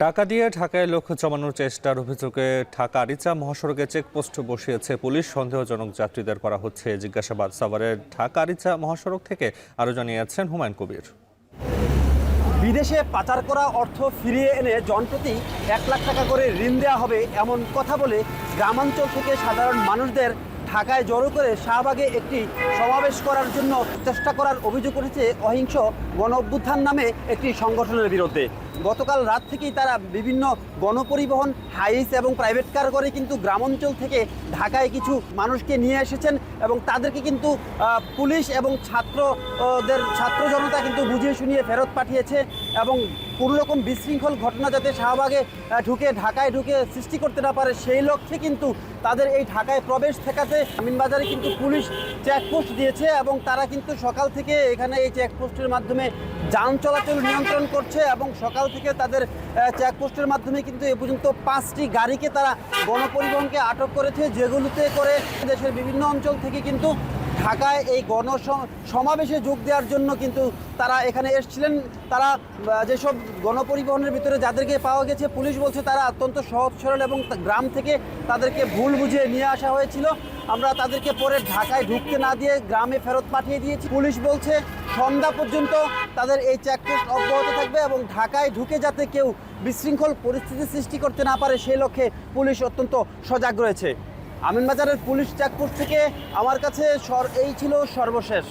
টাকা দিয়ে ঢাকায় লক্ষ্য জমানোর চেষ্টার অভিযোগে ঢাকা আরিচা মহাসড়কে চেকপোস্ট বসিয়েছে পুলিশ। সন্দেহজনক যাত্রীদের করা হচ্ছে জিজ্ঞাসাবাদ। সাভারের ঢাকা আরিচা মহাসড়ক থেকে আরও জানিয়েছেন হুমায়ুন কবির। বিদেশে পাচার করা অর্থ ফিরিয়ে এনে জনপ্রতি ১ লাখ টাকা করে ঋণ দেওয়া হবে এমন কথা বলে গ্রামাঞ্চল থেকে সাধারণ মানুষদের ঢাকায় জড়ো করে শাহবাগে একটি সমাবেশ করার জন্য চেষ্টা করার অভিযোগ উঠেছে অহিংস গণ অভ্যুত্থান নামে একটি সংগঠনের বিরুদ্ধে। গতকাল রাত থেকেই তারা বিভিন্ন গণপরিবহন, হাইস এবং প্রাইভেট কার করে কিন্তু গ্রামাঞ্চল থেকে ঢাকায় কিছু মানুষকে নিয়ে এসেছেন এবং তাদেরকে কিন্তু পুলিশ এবং ছাত্র জনতা কিন্তু বুঝিয়ে শুনিয়ে ফেরত পাঠিয়েছে এবং কোনো রকম বিশৃঙ্খল ঘটনা যাতে শাহবাগে ঢাকায় ঢুকে সৃষ্টি করতে না পারে সেই লক্ষ্যে কিন্তু তাদের এই ঢাকায় প্রবেশ ঠেকাতে আমিনবাজারে কিন্তু পুলিশ চেকপোস্ট দিয়েছে এবং তারা কিন্তু সকাল থেকে এখানে এই চেকপোস্টের মাধ্যমে যান চলাচল নিয়ন্ত্রণ করছে এবং সকাল থেকে তাদের চেকপোস্টের মাধ্যমে কিন্তু এ পর্যন্ত 5টি গাড়িকে তারা গণপরিবহনকে আটক করেছে, যেগুলোতে করে দেশের বিভিন্ন অঞ্চল থেকে কিন্তু ঢাকায় এই সমাবেশে যোগ দেওয়ার জন্য কিন্তু তারা এখানে এসেছিলেন। তারা যেসব গণপরিবহনের ভিতরে যাদেরকে পাওয়া গেছে, পুলিশ বলছে তারা অত্যন্ত সহজ সরল এবং গ্রাম থেকে তাদেরকে ভুল বুঝিয়ে নিয়ে আসা হয়েছিল। আমরা তাদেরকে পরে ঢাকায় ঢুকতে না দিয়ে গ্রামে ফেরত পাঠিয়ে দিয়েছি। পুলিশ বলছে সন্ধ্যা পর্যন্ত তাদের এই চেকপোস্ট অব্যাহত থাকবে এবং ঢাকায় ঢুকে যাতে কেউ বিশৃঙ্খল পরিস্থিতি সৃষ্টি করতে না পারে সেই লক্ষ্যে পুলিশ অত্যন্ত সজাগ রয়েছে। আমিনবাজারের পুলিশ চেকপোস্ট থেকে আমার কাছে এই ছিল সর্বশেষ।